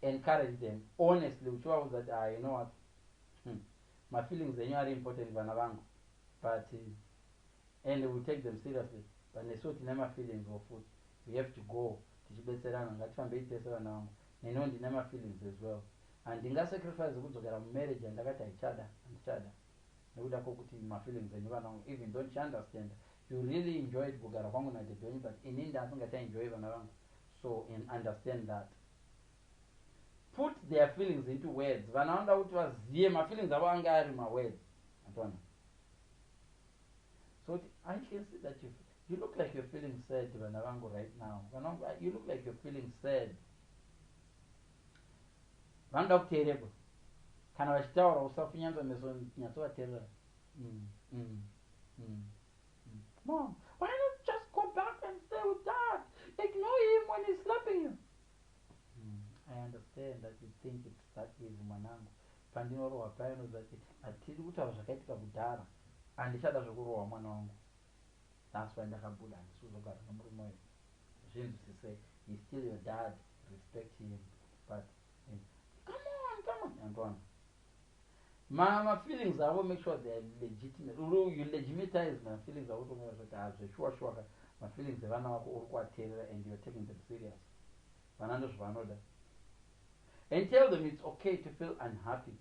encourage them honestly uchivaudza that you know what, my feelings enyu are important vana vangu, but and we take them seriously, but nesuwo tine mafeelings ofuti, we have to go tichibetserana, ngatifambei tese vana vangu, nenewo ndine mafeelings as well. Handingasacrifice kudzokera mumarriage yandakati handichada nekuda kwokuti mafeelings enyu vana vangu, even though tichiunderstand you really enjoyed kugara kwangu nadhedhi wenyu, but inini ndasingataenjoy vana vangu, so understand that. Put their feelings into words. Vana vanoda kuti vazive mafeelings avo anga ari mawords. Antoana. So I can see that you look like you're feeling sad, vana vangu, right now. You look like you're feeling sad. Vanoda kuteererwa. Kana vachitaura usafunyanza meso nyatsovateerera. Mom, why not just go back and stay with Dad? Ignore him when he's slapping you. I understand that you think it's that easy, mwanangu. Pandinorohwa payano zati hatiri kutaura zvakaitika kudhara, handichada zvekurohwa mwana wangu. That's why ndakabuda handisuzogara nomurume uyu. Zvinhu zvisei, he's still your dad, respect him, but come on, Antoine. My feelings avo, make sure they are legitimate. You legitimize my feelings avo to sure my feelings evana vako uri kuvateerera and you're taking them serious. Vana ndozvavanoda. And tell them it's okay to feel unhappy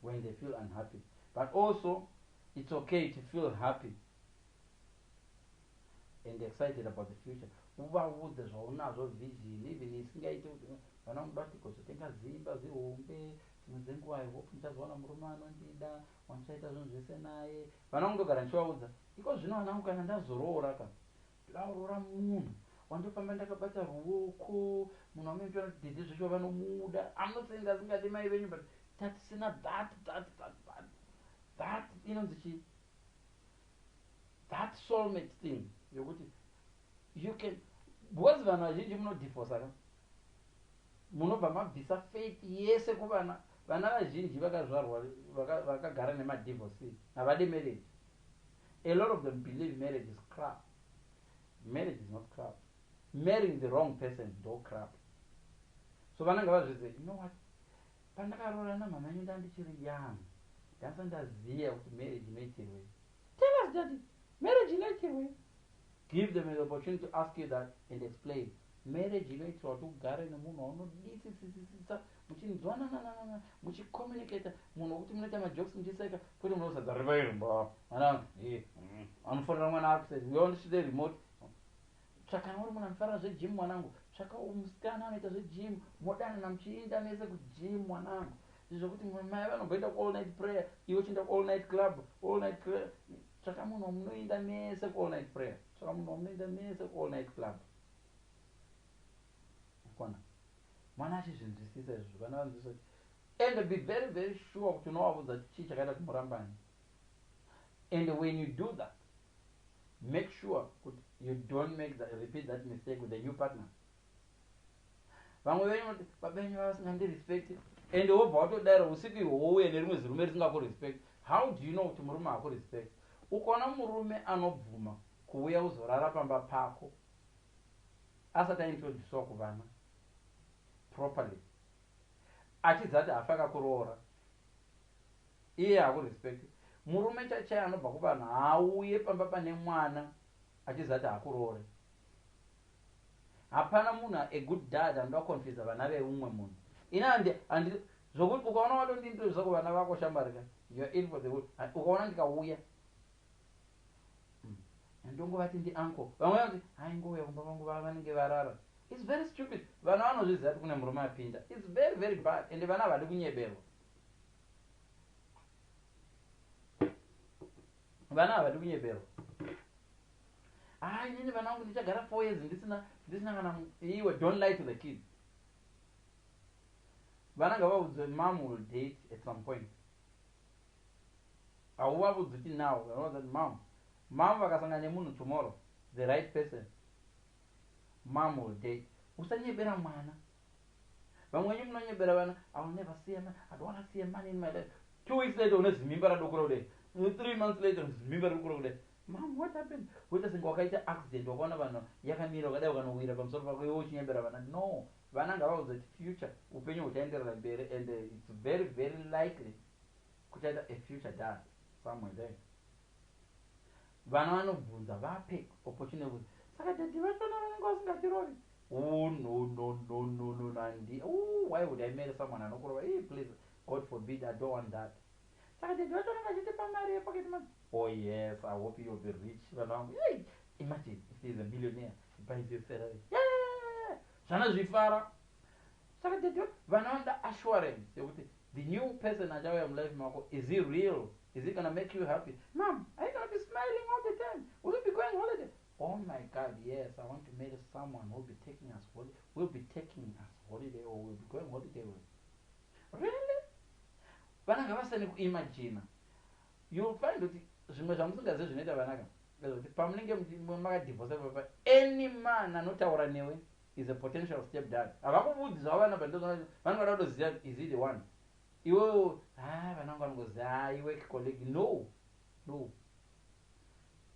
when they feel unhappy, but also it's okay to feel happy and excited about the future. Uvaudze zvaunazvo vision, even isingaiti kuti vana mudati kuzotenga zimba zihombe, dzimwe dzenguva I hope ndichazowana murume anondida, wandichaita zvinhu zvese naye. Vana kundogara ndichivaudza, iko zvino vana vangu kana ndazoroora ka, ndaroora munhu wandofamba ndakabata ruoko, munhu wamaitora dhedhe zveshe vanomuda. I'm not saying ndasingadi mai venyu, but tatisina that inonzi chii, that soulmate thing yokuti you can, because vanhu vazhinji munodivorce ka, munobva mabvisa faith yese kuvana. Vana vazhinji vakazvarwa vakagara nemadivorce havadi marriage. A lot of them believe marriage is crap. Marriage is not crap. Marrying the wrong person is no crap. So vananga vazviziva, you know what, pandakaroora namama yenyu ndandichiri young, ndasa ndaziva kuti marriage inoitirwei. Tell us, daddy, marriage inoitirwei. Give them an opportunity to ask you that and explain. Marriage inoitirwa kuti ugare nemunhu waunodisisisa, muchinzwanana, muchicommunicata, munhu wokuti munoita majokes muchiseka, kwete munosadza rivairumba ana anofonera mwana akusei, we want to the remote. Tsvakana uri munhu anofarira zvegym mwanangu, tsvaka musikana anoita zvegym, modanana muchiinda mese kugym mwanangu. Zvokuti mai vanomboenda all night prayer, iwe uchienda all night club, all night prayer. Tsvaka munhu wamunoinda mese all night prayer, tsvaka munhu wamunoinda mese all night club. Kona mwana achizvinzwisisa izvo, vana vanzwisisa. And be very very sure kuti unovaudza chii chakaita kumurambani. And when you do that, make sure you don't repeat that mistake with a new partner. Vamwe venyu vanoti baba venyu vasingandirespect, and wobva watodaro usiku ihwouye nerimwe zirume risingakurespect. How do you know kuti murume hakurespect? Ukaona murume anobvuma kuuya uzorara pamba pako asati aintroducewa kuvana properly, achizati hafa akakuroora, iye hakurespect. Murume chachai anobva kuvanhu haauye pamba pane mwana achizati hakuroore. Hapana munhu a good dad anoda kuconfisa vana veumwe munhu. Ina zvokuti ukaona watondintrodusa kuvana vako shambarika, you are in for the wood. Ukaona ndikauya ndongovati ndiuncle, vamwe vanoti haingouya kumba vangu vanenge varara. It's very stupid. Vana vanozviziva kuti kune murume apinda. It's very very bad. And vana havadi kunyeberwa. Vana havadi kunyeberwa. Inini vana vangu ndichagara 4 years ndisina kana iwe, don't lie to the kids. Vana ngavaudzwe mom will date at some point. Hauvaudzi kuti now, vanoudza kuti mom vakasangana nemunhu tomorrow, the right person, mom will date. Usanyebera mwana. Vamwe venyu munonyebera vana, I will never see a man, I don't want to see a man in my life. 2 weeks later unezimimba radokura kudai, 3 months later unezimimba radokura kudai. Mom, what happened? What doesn't go accident or one of them? Yakamiro, whatever, we have some sort of ocean. No, Vananga was the future. Opinion would enter and it's very, very likely could have a future dad somewhere there. Vanano Bunza, Vape, opportunity. Saka the director goes got the Oh, no, Andy. Oh, why would I marry someone? And hey, please, God forbid, I don't want that. Saka the director marry a pocket man. Oh, yes, I hope you'll be rich. Hey, imagine if he's a millionaire, he buys you a Ferrari. Yeah! Shana Zifara. Saka the director, Vananda assurance. The new person in your life, Marco, is he real? Is it gonna make you happy? Mom, are you gonna be smiling all the time? Will you be going holiday? Oh my God, yes, I want to marry someone who will be taking us holiday. Will be taking us holiday or will be going holiday with. Really? Vananga vasani kuimagine. You'll find that zvimwe zvamusingazivi zvinoita vanaka kuti pamunenge makadivorce papa any man anotaura newe is a potential step dad. Havakuvudzi zvavana vanoda kutoziva is he the one. Iwewo vananga vanogoziva iwe colleague. No.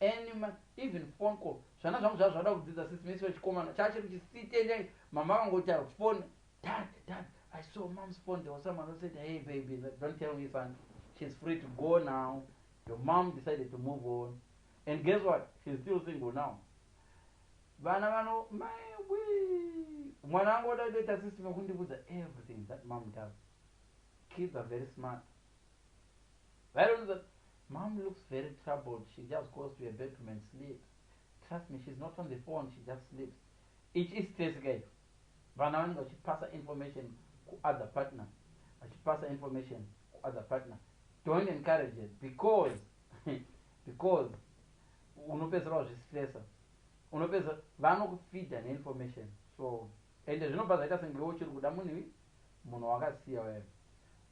Any man, even phone call. Zvana zvangu zvazvada kudzidza sisi misi wechikomana chachiri chisitende mama vangoti phone. Dad, I saw mom's phone. There was someone who said, hey baby, don't tell me son. She's free to go now. Your mom decided to move on. And guess what? She's still single now. Vana vano, my way. Mwanangu oda system kundibudza everything that mom does. Kids are very smart. Why don't that? Mom looks very troubled. She just goes to her bedroom and sleeps. Trust me, she's not on the phone. She just sleeps. It is stress guy. Vana vano she pass information to other partner. She pass information to other partner. Don't encourage it because unopedzera wazvistresa unopedza vanokufeedha neinformation. So ende zvinobva zvaita senge uchiri kuda munhu wakasiya wewe.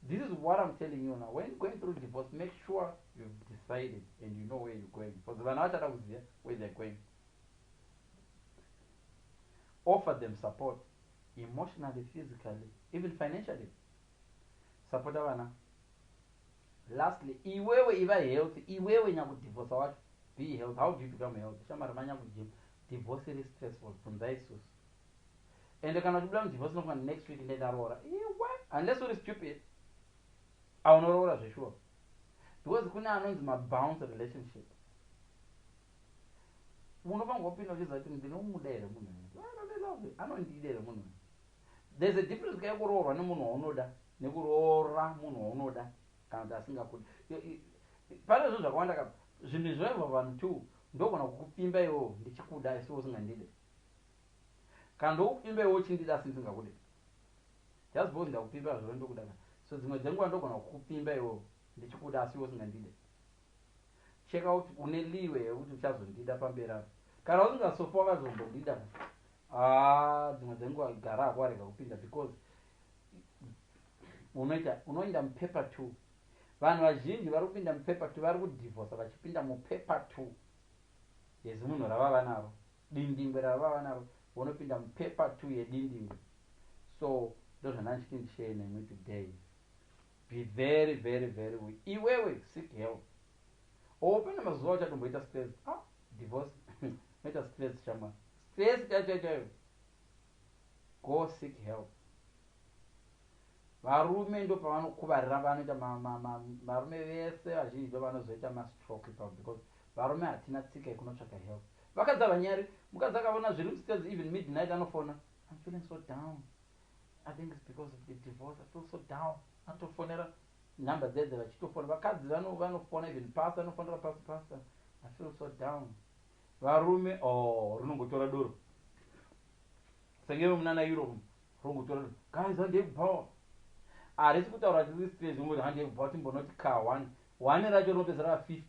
This is what I'm telling you now. When going through divorce, make sure you've decided and you know where you're going. Because vana vachada kuziva where they're going. Offer them support emotionally, physically, even financially. Support vana. Lastly, iwewe iva healthy, iwewe nyakudivorce wacho, be healthy. How do you become healthy? Shamari manyakujim, divorce is stressful, kunza isusu. And kana uchibula divorce nokuma next week ndendaroora. Unless uri stupid, aunorora zvesure. Because kune anonzi mabounce relationship. Unofanga kupinda uchiziva kuti ndinomuda here munhu. Anondida here munhu. There's a difference kayekuroorwa nemunhu waunoda nekuroora munhu waunoda. Kana kuti asingakudi. Pane zvinhu zvakawanda kapa. Zvinhu izvozvo vanhu tu ndogona kukupimba iwo ndichikuda asi usingandide. Kana ndokupimba iwo uchindida asi ndisingakudi. Just because ndakupimba zvoro ndokuda. So dzimwe dzenguva ndogona kukupimba iwo ndichikuda asi usingandide. Check out une liwe yekuti uchazondida pamberi apo. Kana usingasofa wakazombondida. Dzimwe dzenguva gara hako warega kupinda because unoenda mupaper 2. Vanhu vazhinji vari kupinda mupaper 2 vari kudivorce vachipinda mupaper 2. Yezi munhu ravava naro. Dindingwe ravava naro. Unopinda mupaper 2 yedindingwe. So ndozvandandichiti ndishare nemwe today. Be very, very, very weak. Iwewe seek help. Pane mazuva uchatomboita stress. Divorce. Noita stress chama. Stress chacho. Go seek help. Varume ndo pavanokuvarira vanoita varume vese vazhinji ndo vanozoita mastroke ipapo because varume hatina tsika yekunotsvaka help. Vakadzi vanyari mukadzi akaona zviri mustairs even midnight anofona. I'm feeling so down. I think it's because of the divorce. I feel so down. Anotofonera nhamba dzedze vachitofona. Vakadzi vanofona even pastor anofonera pastor. I feel so down. Varume rinongotora doro. Sengero munana Europe rinongotora doro. Guys, handekupawa. Harisi kutaura kuti stress ngoti handekupawa timbonoti car 1 racho rinopedzera 50.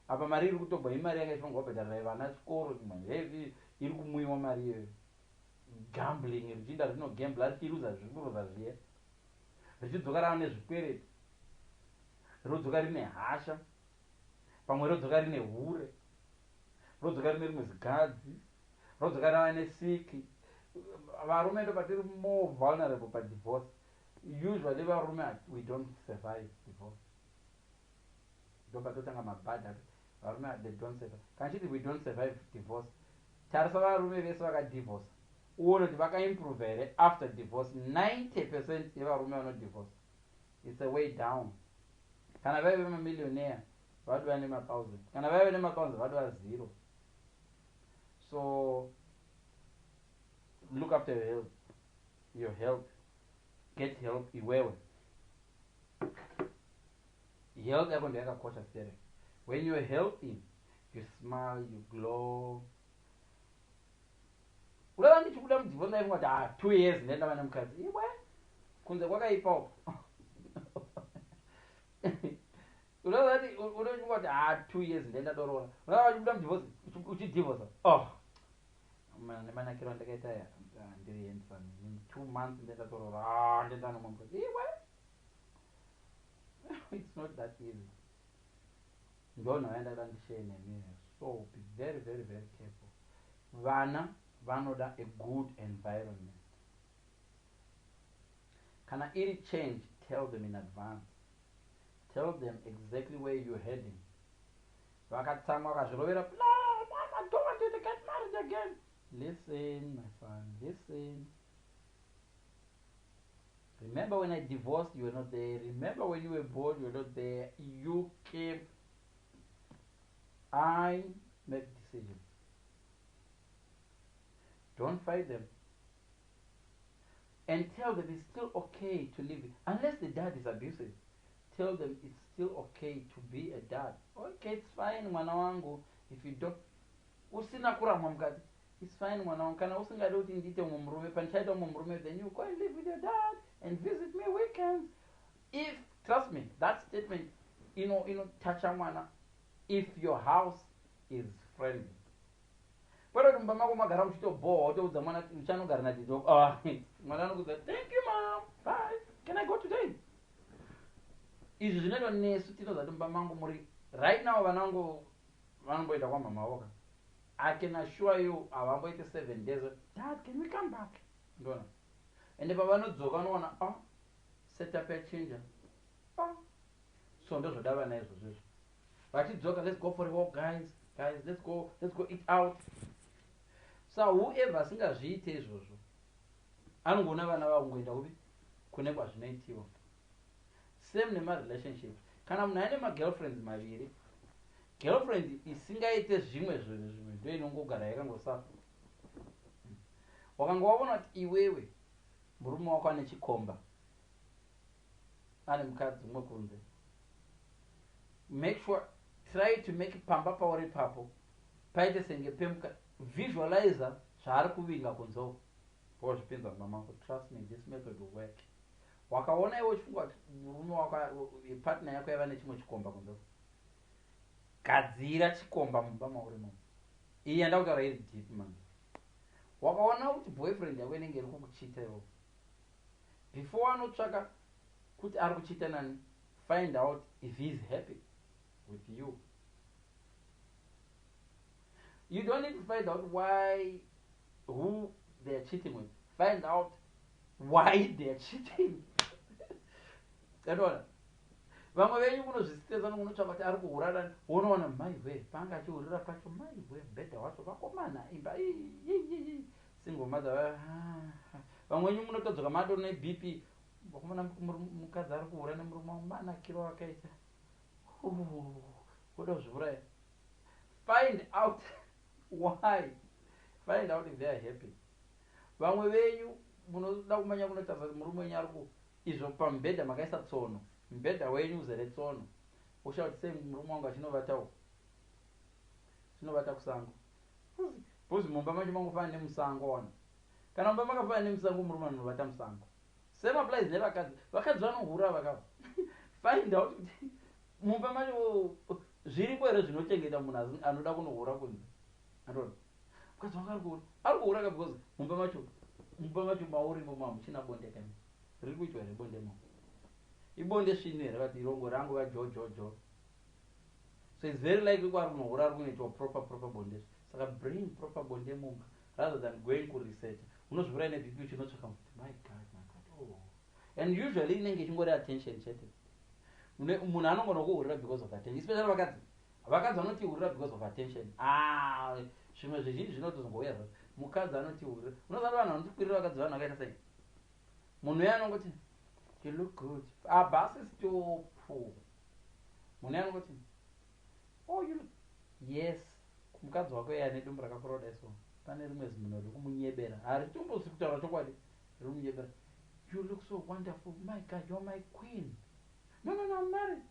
Apa mari iri kutobva imari yanga ichifanga kubhadharira vana chikoro hevi iri kumwiwa mari iyoyo. Gambling richinda rinogambla richiruza zvikuruza zviye. Richidzoka rava nezvikwereti. Rodzoka rine hasha. Pamwe rodzoka rine hure. Rodzoka rine rimwe zigadzi. Rodzoka rava nesiki. Varume ndo patiri more vulnerable padivorce. Usually varume we don't survive divorce. Ndo patotanga mabhadha. varume they don't survive. Kanchiti we don't survive divorce. Tarisa varume vese vakadivorce uone kuti vakaimprove here after divorce. 90% yevarume vanodivorce. It's a way down. Kana vaive mamillionaire vadova nema1000, kana vaive nema1000 vadova 0. So look after your health. Get help iwewe. Health yako ndio yakakosha stere. When you're healthy, you smile, you glow. Ulava ndichikuda mudivona ife ngati 2 years ndenda vane mukadzi iwe kunze kwakaipawo. Ulava kuti unoti 2 years ndenda dorora. Ulava uchikuda mudivorce uchidivorce. Oh. Nemanakiro ndakaita ya ndiri handsome. In 2 months ndenda dorora. Ndenda nomukadzi iwe. It's not that easy. Don't understand shame. So be very, very, very careful. Vana vanoda a good environment. Kana iri change, tell them in advance. Tell them exactly where you're heading. Vakatsamwa vakazvirovera, no, Mom, I don't want you to get married again. Listen, my son, listen. Remember when I divorced, you were not there. Remember when you were born, you were not there. You came. I make decisions. Don't fight them. And tell them it's still okay to live it. Unless the dad is abusive. Tell them it's still okay to be a dad. Okay, it's fine, mwana wangu. If you don't... Usina kuramwa mkati. It's fine, mwana wangu. Kana usingade kuti ndite mumurume. Panchaita mumurume. Then you go and live with your dad. And visit me weekends. If, trust me, that statement, tacha mwana. If your house is friendly. Pero mama magara uchitoboa utoudza mwana uchanogara nadidoko. Mwana anokuza, thank you mom. Bye. Can I go today? Izvi zvinoitwa nesu tinozati mbamangu muri right now vanangu vanomboita kwamama voka. I can assure you havamboite 7 days. Dad, can we come back? Ndona. Ende pavanodzoka unoona setup yachinja. So ndozvoda vana izvozvo. Vachidzoka, let's go for a walk, guys, let's go eat out. So whoever asingazviite izvozvo anongoona vana vakungoenda kupi kune kwazvinoitiwa. Same nemarelationships. Kana munhu aine magirlfriends maviri, girlfriend isingaite zvimwe zvinhu ndo inongogara yakangosafa. Wakanga waona kuti iwewe murume wako ane chikomba, ane mukadzi umwe kunze, make sure, try to make pamba pauri papo paite senge pemuka, visualizer zvaari kuvinga kunzoko wozvipinza mamako. Trust me, this method will work. Wakaona iwe uchifunga kuti murume wako partner yako yava nechimwe chikomba kunzoko, gadzira chikomba mumba mauri momo. Iyi yanda kutaura iri deep man. Wakaona kuti boyfriend yako inenge iri kukuchita iwo, before anotsvaka kuti ari kuchita nani, find out if he is happy with you. You don't need to find out who they are cheating with. Find out why they are cheating. Ndatoona vamwe venyu munozvisitedza nomunotsvaka kuti ari kuhurana, unoona maiwe panga achihurira pacho, maiwe bhedha wacho vakomana imba single mother. Vamwe venyu munotodzoka matori neBP, vakomana mukadzi ari kuhura nemurume wangu manakiro akaita kuda kuzviuraya. Find out why. Find out if they are happy. Vamwe venyu munoda kumanya kunotaza kuti murume wenyu ari izvo pamubhedha makaisa tsono, mubhedha wenyu uzere tsono, usha kuti sei murume wangu achinovatawo, chinovata kusango. Bhuzi mumba macho mangofanana nemusango wana. Kana mumba makafanana nemusango, murume anovata musango. Same applies nevakadzi. Vakadzi vanohura vakava. Find out kuti mumba macho zviripo here zvinochengeta munhu anoda kunohura kunze. Andona. Mukadzi wako ari kuhura because mumba macho maurimo mamuchina bonde kani. Riri kuitwa here bonde mo. Ibonde svino here vati rongo rangu vajojojo. So it's very likely kuti ari kunohura ari kunoitwa proper bonde. Saka bring proper bonde mumba rather than going to research. Unozvura ine BP uchinotsvaka kuti my god. Oh. And usually inenge ichingori attention chete. Munhu anongona kuhurira because of attention, especially vakadzi. vakadzi vanotiurira because of attention. Zvimwe zvizhinji zvinotozongouya zvacho. Mukadzi anotiurira. Unoziva vanhu vanotikwirira vakadzi vanhu vakaita sei? Munhu uya anongoti you look good. Basi stopu. Munhu uya anongoti oh you look yes. Mukadzi wako iye ane dumbu rakakura kudai so pane rimwe zimunhu riri kumunyebera. Haritombosi kutaura chokwadi, riri kumunyebera. You look so wonderful. My God, you're my queen. No, I'm married.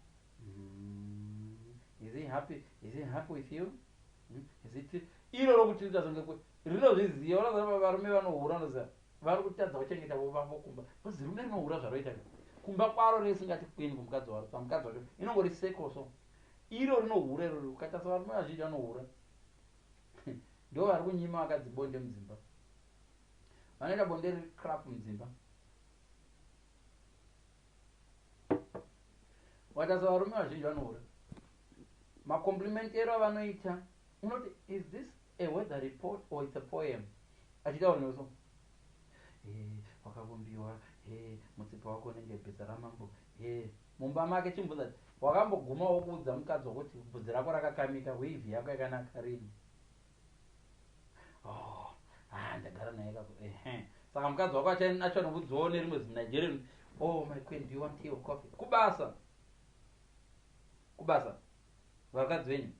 Is he happy? Is he happy with you? Is it? Iro rokuchiita songe kwe. Rinozviziva. Unoziva varume vanohura unoziva. Vari kutadza kuchengeta vavo kumba. Basi rume rinohura zvaroita kumba kwaro risingati queen kumukadzi waro. Pamukadzi wacho inongori seko so. Iro rinohura iro ukaita savarume vazhinji vanohura. Ndo vari kunyima vakadzi bonde mudzimba. Vanoita bonde riri crap mudzimba. Wakaita savarume vazhinji vanohura. Macompliment ero vanoita. Unoti, is this a weather report or it's a poem? Achitaura neso. Wakavumbiwa. Mutsipa wako nenge bhedza ramambo. Mumba make chimbudza. Wakamboguma wokuudza mukadzi wokuti bvudzi rako rakakamika, wivhi yako yakanaka rini. Ndagara naye kako. Saka mukadzi wako achanokuudzawo nerimwe ziNigerian. Oh my queen, do you want tea or coffee? Kubasa. Vakadzi venyu.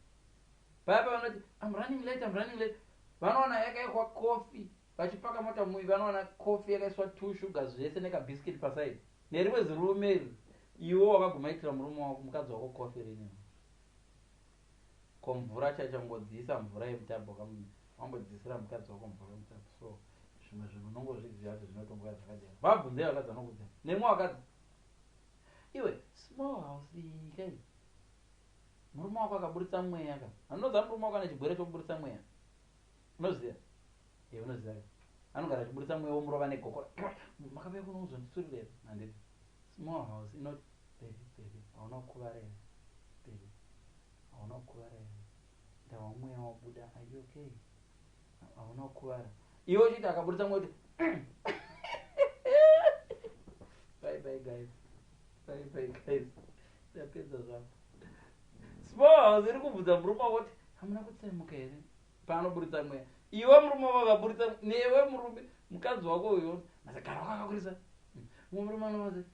Papa vanoti I'm running late. Vanoona yakaekwa coffee. Vachipaka mota mui vanoona coffee yakaiswa 2 sugar zvese nekabhiskiti paside. Nerimwe zirume iri. Iwo wakagumaitira murume wako mukadzi wako coffee rini. Komvura chachangodziisa mvura yemutabho kamunhu. Wambodzisira mukadzi wako mvura yemutabho. So zvimwe zvinhu unongozviziva kuti zvinotongoya zvakadini. Vabvunzei vakadzi vanokudza. Nemwe wakadzi. Iwe small house kai. Murume wako akaburitsa mweya ka. Anoziva murume wako ane chigwere chokuburitsa mweya. Unoziva? Unoziva. Anogara achiburitsa mweya womurova negokora. Makabuya kuno uzonditsurira here. Handiti. Small house inoti baby. Hauna kukuvara here. Baby. Hauna kukuvara here. Ndawa mweya wabuda. Are you okay? Hauna kukuvara. Iwo uchiti akaburitsa mweya kuti bye guys. Yapedza zvako. Small iri kubvudza murume wako kuti hamuna kutsemuka here paanoburitsa mweya. Iwe murume wako akaburitsa newe murume mukadzi wako uyo masagara wako akakurisa. Murume anovazi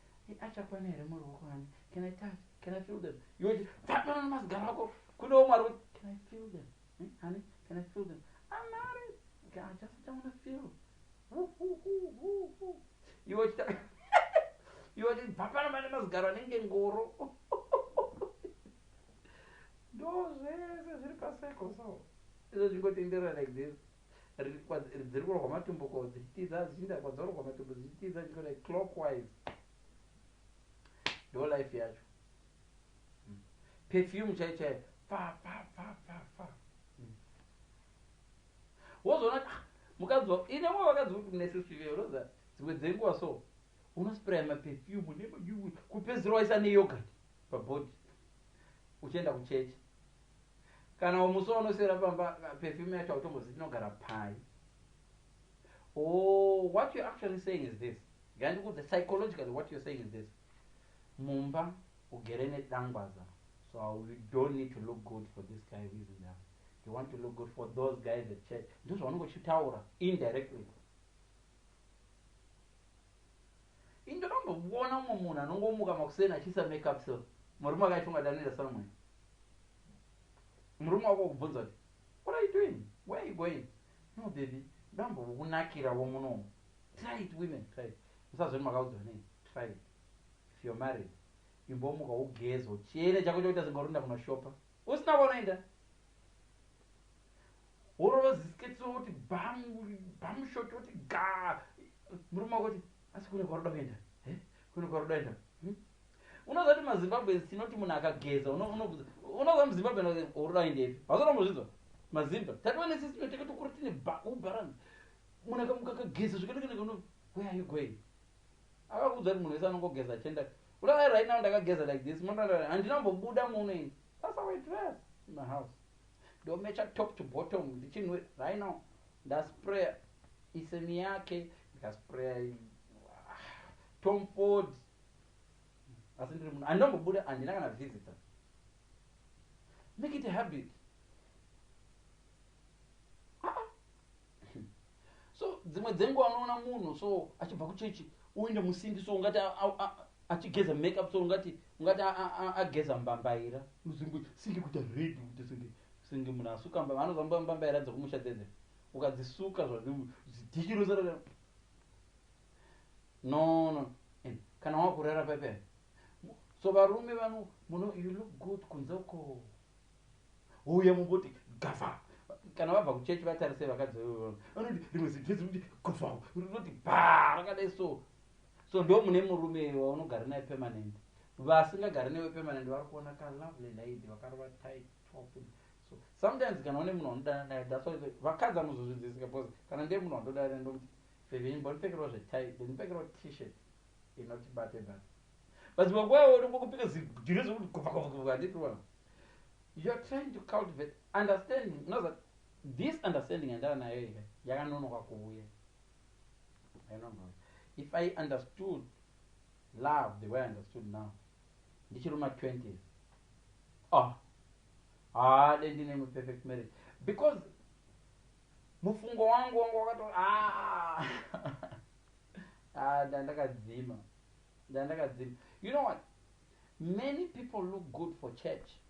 achakwana here muri wako hani? Can I touch? Can I feel them? Iwe uchiti fambana namazigara wako kunewo mwari kuti can I feel them? Honey, can I feel them? I'm married. Okay, I just don't want to feel. Iwe uchiti fambana mane mazigara anenge ngoro. No, zviri paseko so. Izvo zvingotendera like this. Dziri kurogwa matumbuko dzichitiza zvichienda kwadzorogwa matumbuko dzichitiza zvichiko like clockwise. Ndo life yacho. Perfume chaichai. Fa. Wozoona mukadzi wako ine mwe vakadzi kuti kunesisive unoza dzimwe dzenguva so. Unospraya maperfume nemayuwi kupedzisira waisa neyogurt pabody. Uchienda kuchechi. Kana umuso unosera pamba perfume yacho autombozi inogara pai. What you're actually saying is this. Psychologically what you're saying is this. Mumba ugere nedangwaza. So you don't need to look good for this guy who is in there. You want to look good for those guys at church. Those vanongochitaura indirectly. Indokamboona umwe munhu anongomuka makuseni achiisa makeup so. Murume akachifunga danira somewhere. Murume wako kubvunza kuti what are you doing? Where are you going? No baby, ndambo kunakira womuno. Try it women, try it. Usazoni makaudzwa nei? Try it. If you're married, imbomuka ugeze uchene chako choita singorunda kumashopa. Usina kunoenda. Urozisketso kuti bam shot kuti ga. Murume wako kuti asi kune kwaroda kuenda. Kune kwaroda kuenda. Unozati maZimbabwe sinoti munhu akageza unoza muZimbabwe uroda indepi. Hazona muzvinzwa. Mazimba. Tatiwa nesisi tinoteka tokuri tine ubaranzi. Munhu akamuka akageza zvikanaka nekuno. Where are you going? Akakuudza kuti munhu wese anongogeza achienda. Unoda right now ndakageza like this. Handinambobuda muno ini. That's how I dress in my house. Don't measure top to bottom. Ndichinwe right now. Ndaspray isemi yake. Ndikaspray Tom Ford. Asi ndiri munhu andambobuda handina kana visitor. Make it a habit. So dzimwe dzenguva unoona munhu so achibva kuchechi uinde musindi so ungati achigeza makeup so ungati ageza mbambaira singe kuita redi kuti singe munhu asuka vanozamba mbambaira dzekumusha dzedze ukadzisuka zvidhichirosara no kana wakurara pepe. So varume vano you look good kunze uko uya mumboti gava kana vabva kuchechi vatarise vakadzi vanoti rimwe zidhezi kuti gava rinoti bha rakadai so ndo mune murume waunogara naye permanent. Vasingagari newe permanent vari kuona ka lovely lady vakarova tight top. So sometimes kana une munhu wanodana naye that's why vakadzi vanozozvidzisika because kana ndiye munhu wandodana ndokuti veveni mbonipfekerawo zvetight ndinipfekerawo t-shirt inoti bate but wakwawo ndokupfeka zidhire zvokuti gova handiti vanhu. You are trying to cultivate understanding. Know that this understanding and yakanonoka kuuya. I don't know. If I understood love the way I understood now, ndichiri my 20s. Then ndine mu perfect marriage because mufungo wangu wakato ndandakadzima. You know what? Many people look good for church.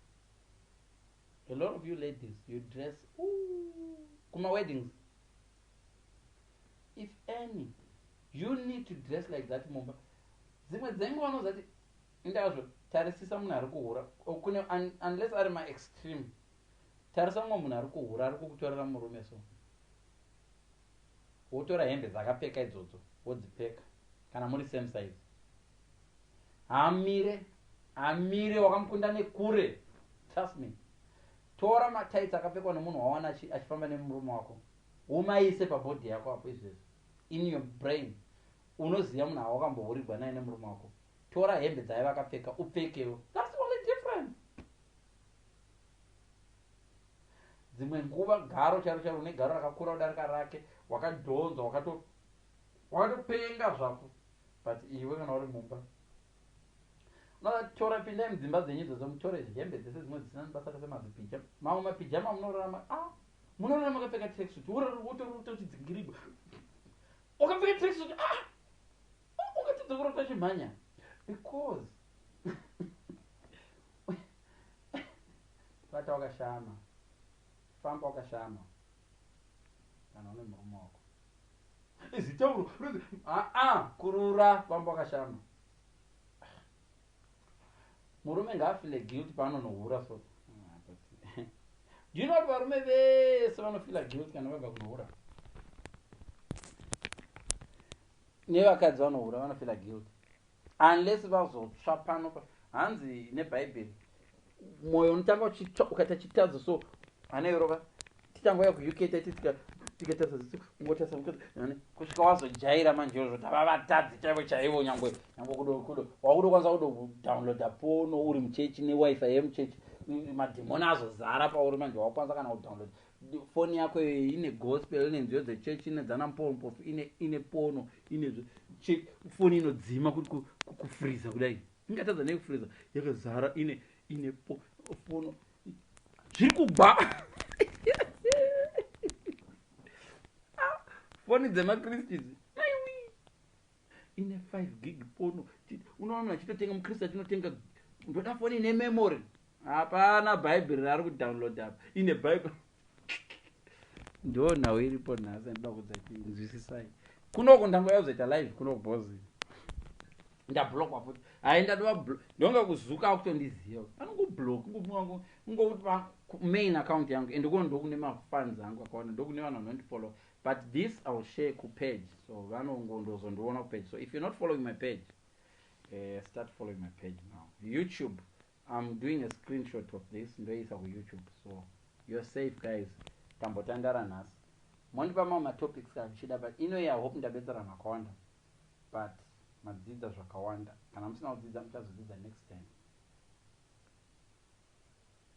A lot of you ladies, you dress kuma weddings. If any, you need to dress like that mumba. Zimwe dzenguva unozati ndazvo tarisisa munhu ari kuhura unless ari ma extreme. Tarisa mumwe munhu ari kuhura ari kukutorera murume so. Wotora hembe dzakapfeka idzodzo wodzipfeka kana muri same size. Amire wakamukunda nekure. Trust me. Tora matights akapfekwa nemunhu wawana achifamba nemurume wako umaise pabhodhi yako apo izvezvo in your brain unoziva munhu awakambohurirwa naye nemurume wako. Tora hembe dzaiva akapfeka upfekewo. That's the only difference. Dzimwe nguva garo charo une garo rakakura kudarika rake wakadhonzwa wakatopenga zvako but iwe kana uri mumba tora pindai mudzimba dzenyu idzodzo mutore hembe dzese dzimwe dzisina basa rese mazipija mamwe mapijama munorarama munorarama makapfeka tracksuit wotochidzingirigwa wakapfeka tracksuit ungatidzokurota tachimhanya because vata wakashama famba wakashama kana une murume wako zitauro kurura famba wakashama. Murume ngaafile guilt paanonohura so. Do you know what varume vese vanofila guilt kana vabva kunohura? Nevakadzi vanohura vanofila guilt unless vazotsva pano hanzi nebhaibheri mwoyo unotanga ukaita chitadzo so hane yorova titangouya kuuk tikatasa ungotasa kusvika wazojaira manjero zvoti ava vatadzi chaivo nyangwe kudo wakudokwanisa kudownloada pono uri muchechi newifi yemuchechi madhimoni azozara pauri manje wakwanisa kana kudownload foni yako ine gospel ine nziyo dzechechi ine dzanampofu ine pono ine foni inodzima kuti kufriza kudai ingatadza nekufriza yakazara ine pono zviri kubva foni dzemakristu ine 5 gig pono. Unoona achitotenga mukristu achinotenga ndoda foni ine memory. Hapana bhaibheri rari kudownload apa ine bhaibheri ndo nhau iripo nhasi ndoda kudzati nzwisisai kunoko ndangoya kuzoita live kunoko bozi ndabhlokwa futi hai ndadova ndonga kuzuka kutondiziva anongoblock ungopa main account yangu and ndokune mafans angu akawanda ndokune vanhu vanondifollow but this I will share kupage so vanongondozondiona kupage. So if you're not following my page start following my page now. YouTube I'm doing a screenshot of this ndoisa kuYouTube so you're safe guys. Tambotandara nhasi mondipa mamwe matopics kazvichida but inoyi I hope ndabetsera makawanda but madzidza zvakawanda kana musina kudzidza muchazodzidza next time.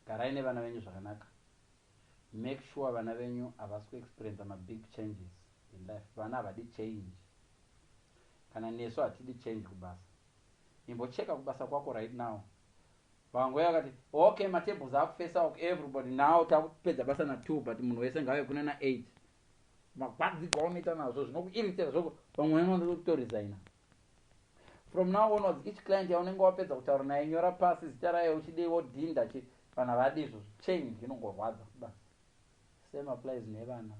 Garai nevana venyu zvakanaka. Make sure vana venyu havasi kuexperience mabig changes in life. Vana havadi change kana nesu hatidi change kubasa. Imbocheka kubasa kwako right now vangu yakati okay matables akufesa everybody now takupedza basa na2 but munhu wese ngave kune na8 magwadzigwa unoita nazvo zvinokuiritira zvoko pamwe anotoresigna. From now onwards each client yaunenge wapedza kutaura naye nyora pasi zita rayo uchidiwo dhinda vanhu havadi izvo change inongorwadza basi. Same applies nevana.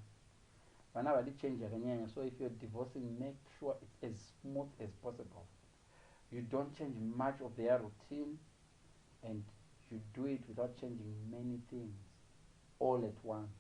Vana havadi change yakanyanya, so if you're divorcing make sure it's as smooth as possible. You don't change much of their routine and you do it without changing many things all at once.